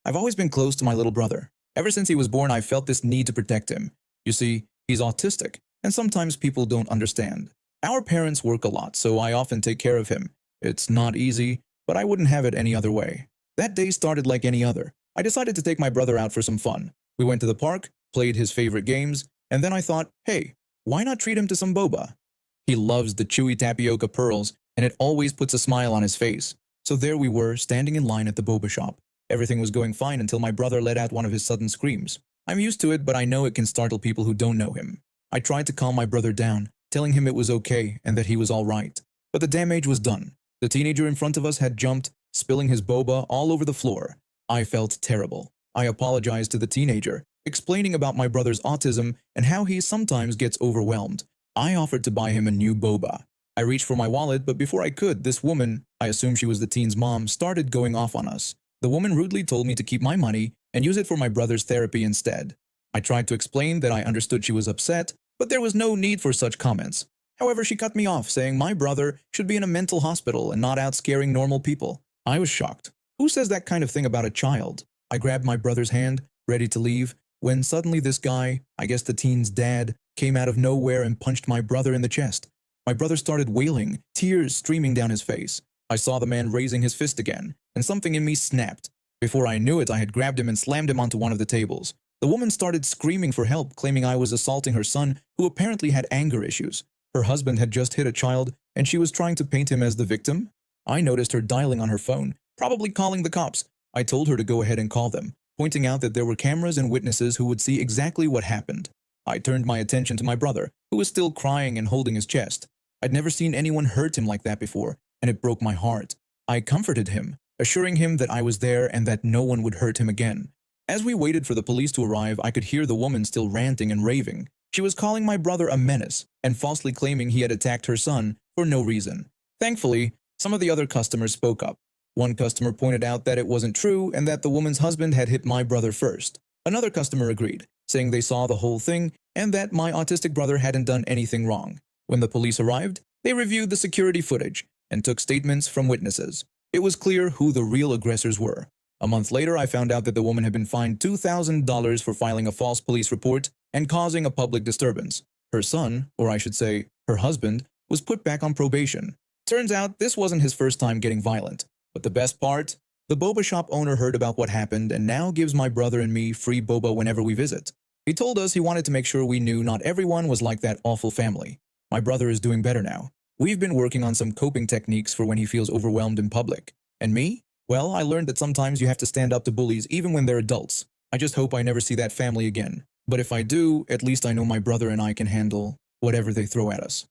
I've always been close to my little brother. Ever since he was born, I felt this need to protect him. You see, he's autistic, and sometimes people don't understand. Our parents work a lot, so I often take care of him. It's not easy, but I wouldn't have it any other way. That day started like any other. I decided to take my brother out for some fun. We went to the park, played his favorite games, and then I thought, hey, why not treat him to some boba? He loves the chewy tapioca pearls, and it always puts a smile on his face. So there we were, standing in line at the boba shop. Everything was going fine until my brother let out one of his sudden screams. I'm used to it, but I know it can startle people who don't know him. I tried to calm my brother down, telling him it was okay and that he was all right. But the damage was done. The teenager in front of us had jumped, spilling his boba all over the floor. I felt terrible. I apologized to the teenager, explaining about my brother's autism and how he sometimes gets overwhelmed. I offered to buy him a new boba. I reached for my wallet, but before I could, this woman, I assume she was the teen's mom, started going off on us. The woman rudely told me to keep my money and use it for my brother's therapy instead. I tried to explain that I understood she was upset, but there was no need for such comments. However, she cut me off, saying my brother should be in a mental hospital and not out scaring normal people. I was shocked. Who says that kind of thing about a child? I grabbed my brother's hand, ready to leave, when suddenly this guy, I guess the teen's dad, came out of nowhere and punched my brother in the chest. My brother started wailing, tears streaming down his face. I saw the man raising his fist again, and something in me snapped. Before I knew it, I had grabbed him and slammed him onto one of the tables. The woman started screaming for help, claiming I was assaulting her son, who apparently had anger issues. Her husband had just hit a child, and she was trying to paint him as the victim. I noticed her dialing on her phone, probably calling the cops. I told her to go ahead and call them, pointing out that there were cameras and witnesses who would see exactly what happened. I turned my attention to my brother, who was still crying and holding his chest. I'd never seen anyone hurt him like that before, and it broke my heart. I comforted him, assuring him that I was there and that no one would hurt him again. As we waited for the police to arrive, I could hear the woman still ranting and raving. She was calling my brother a menace and falsely claiming he had attacked her son for no reason. Thankfully, some of the other customers spoke up. One customer pointed out that it wasn't true and that the woman's husband had hit my brother first. Another customer agreed, saying they saw the whole thing and that my autistic brother hadn't done anything wrong. When the police arrived, they reviewed the security footage and took statements from witnesses. It was clear who the real aggressors were. A month later, I found out that the woman had been fined $2,000 for filing a false police report and causing a public disturbance. Her son, or I should say, her husband, was put back on probation. Turns out this wasn't his first time getting violent. But the best part? The boba shop owner heard about what happened and now gives my brother and me free boba whenever we visit. He told us he wanted to make sure we knew not everyone was like that awful family. My brother is doing better now. We've been working on some coping techniques for when he feels overwhelmed in public. And me? Well, I learned that sometimes you have to stand up to bullies even when they're adults. I just hope I never see that family again. But if I do, at least I know my brother and I can handle whatever they throw at us.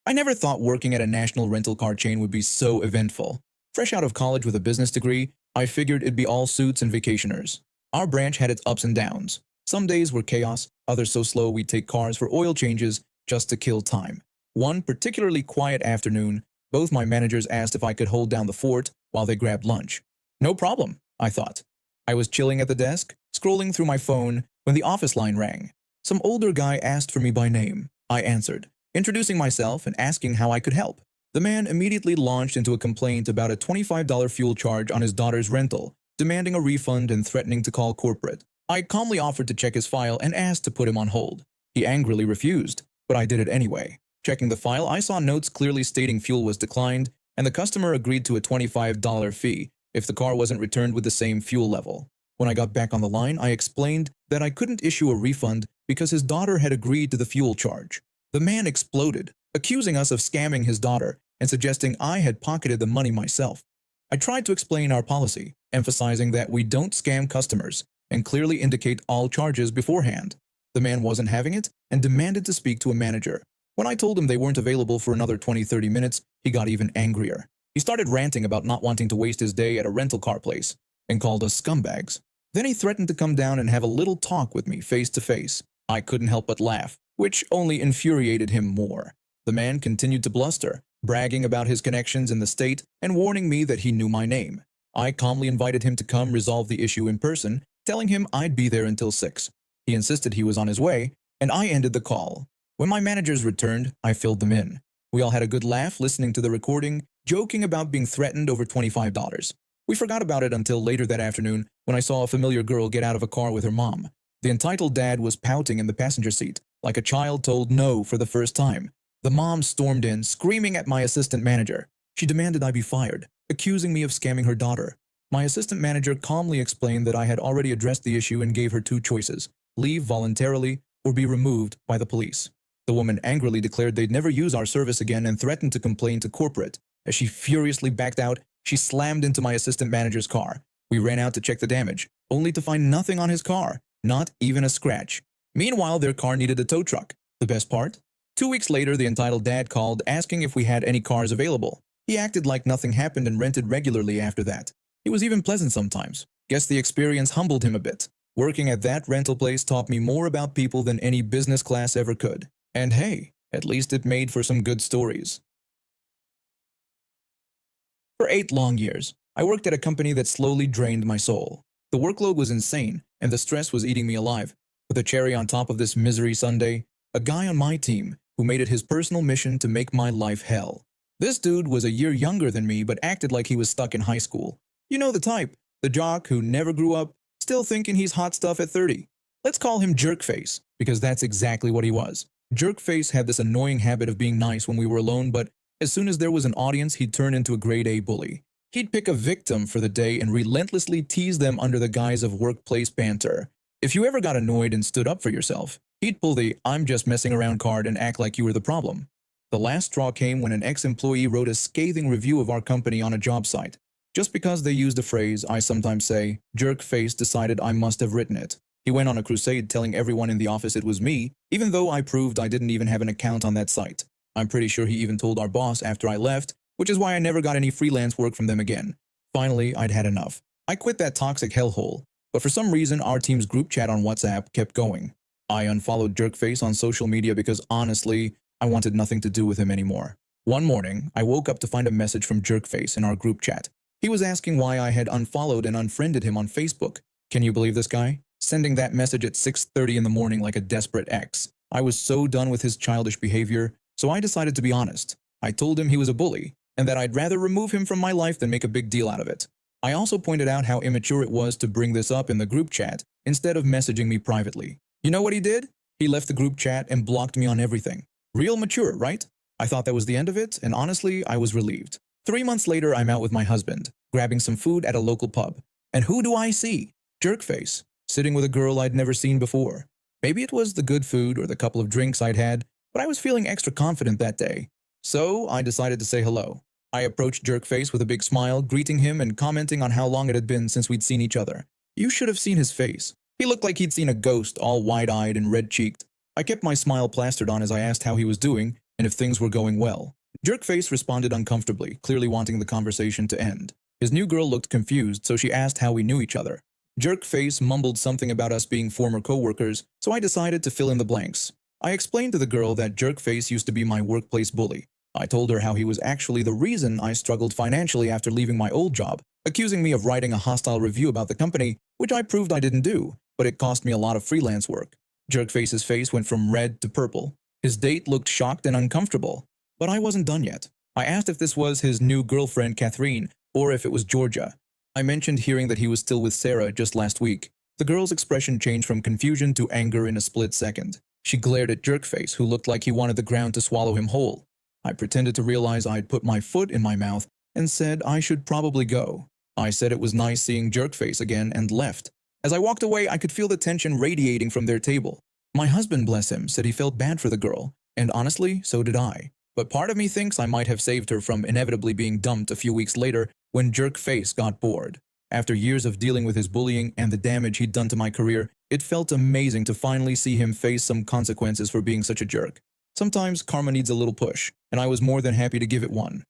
I never thought working at a national rental car chain would be so eventful. Fresh out of college with a business degree, I figured it'd be all suits and vacationers. Our branch had its ups and downs. Some days were chaos, others so slow we'd take cars for oil changes just to kill time. One particularly quiet afternoon, both my managers asked if I could hold down the fort while they grabbed lunch. No problem, I thought. I was chilling at the desk, scrolling through my phone, when the office line rang. Some older guy asked for me by name. I answered, introducing myself and asking how I could help. The man immediately launched into a complaint about a $25 fuel charge on his daughter's rental, demanding a refund and threatening to call corporate. I calmly offered to check his file and asked to put him on hold. He angrily refused, but I did it anyway. Checking the file, I saw notes clearly stating fuel was declined, and the customer agreed to a $25 fee if the car wasn't returned with the same fuel level. When I got back on the line, I explained that I couldn't issue a refund because his daughter had agreed to the fuel charge. The man exploded, accusing us of scamming his daughter and suggesting I had pocketed the money myself. I tried to explain our policy, emphasizing that we don't scam customers and clearly indicate all charges beforehand. The man wasn't having it and demanded to speak to a manager. When I told him they weren't available for another 20-30 minutes, he got even angrier. He started ranting about not wanting to waste his day at a rental car place and called us scumbags. Then he threatened to come down and have a little talk with me face to face. I couldn't help but laugh, which only infuriated him more. The man continued to bluster, bragging about his connections in the state and warning me that he knew my name. I calmly invited him to come resolve the issue in person, telling him I'd be there until 6. He insisted he was on his way, and I ended the call. When my managers returned, I filled them in. We all had a good laugh listening to the recording, joking about being threatened over $25. We forgot about it until later that afternoon when I saw a familiar girl get out of a car with her mom. The entitled dad was pouting in the passenger seat, like a child told no for the first time. The mom stormed in, screaming at my assistant manager. She demanded I be fired, accusing me of scamming her daughter. My assistant manager calmly explained that I had already addressed the issue and gave her two choices: leave voluntarily or be removed by the police. The woman angrily declared they'd never use our service again and threatened to complain to corporate. As she furiously backed out, she slammed into my assistant manager's car. We ran out to check the damage, only to find nothing on his car, not even a scratch. Meanwhile, their car needed a tow truck. The best part? 2 weeks later, the entitled dad called asking if we had any cars available. He acted like nothing happened and rented regularly after that. He was even pleasant sometimes. Guess the experience humbled him a bit. Working at that rental place taught me more about people than any business class ever could. And hey, at least it made for some good stories. For 8 long years, I worked at a company that slowly drained my soul. The workload was insane, and the stress was eating me alive. With a cherry on top of this misery Sunday, a guy on my team who made it his personal mission to make my life hell. This dude was a year younger than me but acted like he was stuck in high school. You know the type, the jock who never grew up, still thinking he's hot stuff at 30. Let's call him Jerkface, because that's exactly what he was. Jerkface had this annoying habit of being nice when we were alone, but as soon as there was an audience, he'd turn into a grade A bully. He'd pick a victim for the day and relentlessly tease them under the guise of workplace banter. If you ever got annoyed and stood up for yourself, he'd pull the "I'm just messing around" card and act like you were the problem. The last straw came when an ex-employee wrote a scathing review of our company on a job site. Just because they used a phrase I sometimes say, Jerkface decided I must have written it. He went on a crusade telling everyone in the office it was me, even though I proved I didn't even have an account on that site. I'm pretty sure he even told our boss after I left, which is why I never got any freelance work from them again. Finally, I'd had enough. I quit that toxic hellhole, but for some reason our team's group chat on WhatsApp kept going. I unfollowed Jerkface on social media because honestly, I wanted nothing to do with him anymore. One morning, I woke up to find a message from Jerkface in our group chat. He was asking why I had unfollowed and unfriended him on Facebook. Can you believe this guy? Sending that message at 6:30 in the morning like a desperate ex. I was so done with his childish behavior, so I decided to be honest. I told him he was a bully, and that I'd rather remove him from my life than make a big deal out of it. I also pointed out how immature it was to bring this up in the group chat instead of messaging me privately. You know what he did? He left the group chat and blocked me on everything. Real mature, right? I thought that was the end of it, and honestly, I was relieved. 3 months later, I'm out with my husband, grabbing some food at a local pub. And who do I see? Jerkface, sitting with a girl I'd never seen before. Maybe it was the good food or the couple of drinks I'd had, but I was feeling extra confident that day. So I decided to say hello. I approached Jerkface with a big smile, greeting him and commenting on how long it had been since we'd seen each other. You should have seen his face. He looked like he'd seen a ghost, all wide-eyed and red-cheeked. I kept my smile plastered on as I asked how he was doing and if things were going well. Jerkface responded uncomfortably, clearly wanting the conversation to end. His new girl looked confused, so she asked how we knew each other. Jerkface mumbled something about us being former co-workers, so I decided to fill in the blanks. I explained to the girl that Jerkface used to be my workplace bully. I told her how he was actually the reason I struggled financially after leaving my old job, accusing me of writing a hostile review about the company, which I proved I didn't do, but it cost me a lot of freelance work. Jerkface's face went from red to purple. His date looked shocked and uncomfortable. But I wasn't done yet. I asked if this was his new girlfriend, Catherine, or if it was Georgia. I mentioned hearing that he was still with Sarah just last week. The girl's expression changed from confusion to anger in a split second. She glared at Jerkface, who looked like he wanted the ground to swallow him whole. I pretended to realize I'd put my foot in my mouth and said I should probably go. I said it was nice seeing Jerkface again and left. As I walked away, I could feel the tension radiating from their table. My husband, bless him, said he felt bad for the girl, and honestly, so did I. But part of me thinks I might have saved her from inevitably being dumped a few weeks later when Jerkface got bored. After years of dealing with his bullying and the damage he'd done to my career, it felt amazing to finally see him face some consequences for being such a jerk. Sometimes karma needs a little push, and I was more than happy to give it one.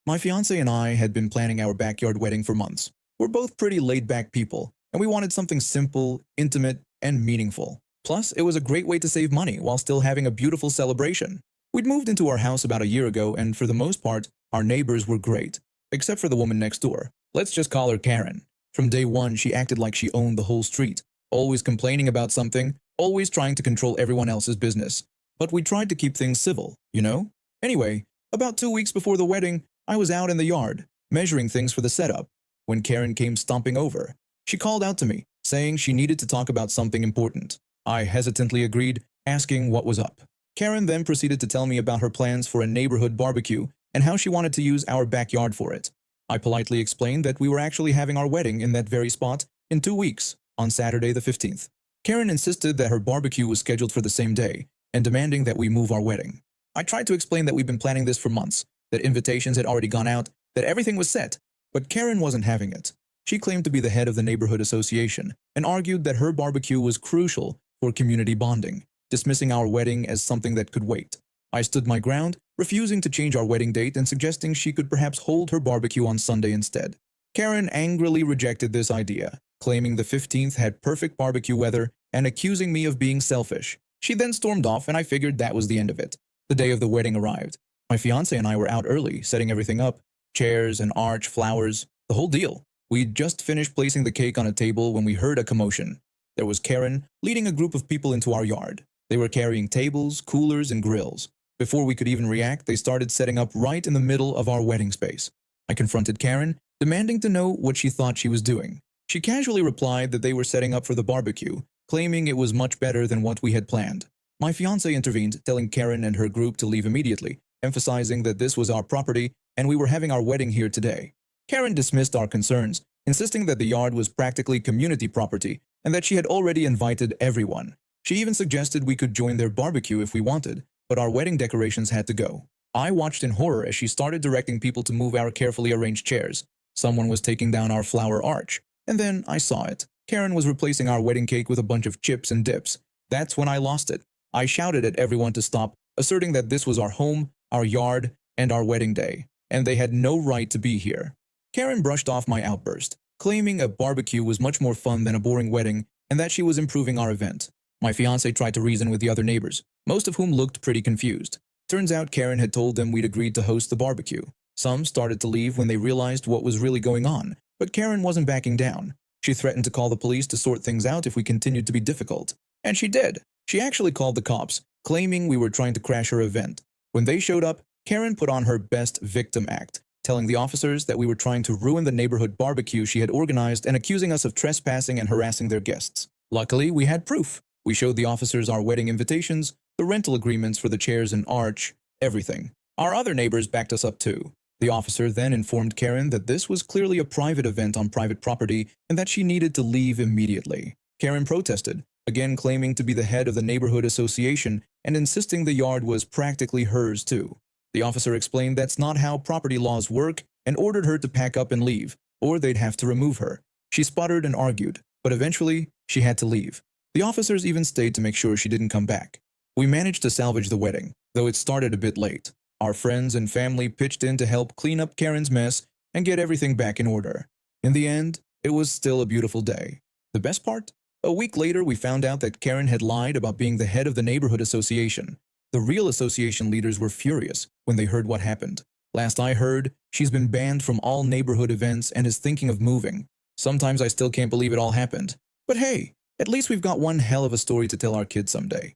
My fiancé and I had been planning our backyard wedding for months. We're both pretty laid-back people, and we wanted something simple, intimate, and meaningful. Plus, it was a great way to save money while still having a beautiful celebration. We'd moved into our house about a year ago, and for the most part, our neighbors were great. Except for the woman next door. Let's just call her Karen. From day one, she acted like she owned the whole street, always complaining about something, always trying to control everyone else's business. But we tried to keep things civil, you know? Anyway, about 2 weeks before the wedding, I was out in the yard, measuring things for the setup. When Karen came stomping over, she called out to me, saying she needed to talk about something important. I hesitantly agreed, asking what was up. Karen then proceeded to tell me about her plans for a neighborhood barbecue and how she wanted to use our backyard for it. I politely explained that we were actually having our wedding in that very spot in 2 weeks, on Saturday the 15th. Karen insisted that her barbecue was scheduled for the same day and demanding that we move our wedding. I tried to explain that we've been planning this for months, that invitations had already gone out, that everything was set, but Karen wasn't having it. She claimed to be the head of the neighborhood association and argued that her barbecue was crucial for community bonding, dismissing our wedding as something that could wait. I stood my ground, refusing to change our wedding date and suggesting she could perhaps hold her barbecue on Sunday instead. Karen angrily rejected this idea, claiming the 15th had perfect barbecue weather and accusing me of being selfish. She then stormed off and I figured that was the end of it. The day of the wedding arrived. My fiancé and I were out early, setting everything up. Chairs, an arch, flowers, the whole deal. We'd just finished placing the cake on a table when we heard a commotion. There was Karen leading a group of people into our yard. They were carrying tables, coolers, and grills. Before we could even react, they started setting up right in the middle of our wedding space. I confronted Karen, demanding to know what she thought she was doing. She casually replied that they were setting up for the barbecue, claiming it was much better than what we had planned. My fiancé intervened, telling Karen and her group to leave immediately, emphasizing that this was our property and we were having our wedding here today. Karen dismissed our concerns, insisting that the yard was practically community property and that she had already invited everyone. She even suggested we could join their barbecue if we wanted, but our wedding decorations had to go. I watched in horror as she started directing people to move our carefully arranged chairs. Someone was taking down our flower arch, and then I saw it. Karen was replacing our wedding cake with a bunch of chips and dips. That's when I lost it. I shouted at everyone to stop, asserting that this was our home, our yard, and our wedding day, and they had no right to be here. Karen brushed off my outburst, claiming a barbecue was much more fun than a boring wedding and that she was improving our event. My fiancé tried to reason with the other neighbors, most of whom looked pretty confused. Turns out Karen had told them we'd agreed to host the barbecue. Some started to leave when they realized what was really going on, but Karen wasn't backing down. She threatened to call the police to sort things out if we continued to be difficult. And she did. She actually called the cops, claiming we were trying to crash her event. When they showed up, Karen put on her best victim act, telling the officers that we were trying to ruin the neighborhood barbecue she had organized and accusing us of trespassing and harassing their guests. Luckily, we had proof. We showed the officers our wedding invitations, the rental agreements for the chairs and arch, everything. Our other neighbors backed us up too. The officer then informed Karen that this was clearly a private event on private property and that she needed to leave immediately. Karen protested, again claiming to be the head of the neighborhood association and insisting the yard was practically hers too. The officer explained that's not how property laws work and ordered her to pack up and leave, or they'd have to remove her. She sputtered and argued, but eventually she had to leave. The officers even stayed to make sure she didn't come back. We managed to salvage the wedding, though it started a bit late. Our friends and family pitched in to help clean up Karen's mess and get everything back in order. In the end, it was still a beautiful day. The best part? A week later, we found out that Karen had lied about being the head of the neighborhood association. The real association leaders were furious when they heard what happened. Last I heard, she's been banned from all neighborhood events and is thinking of moving. Sometimes I still can't believe it all happened. But hey, at least we've got one hell of a story to tell our kids someday.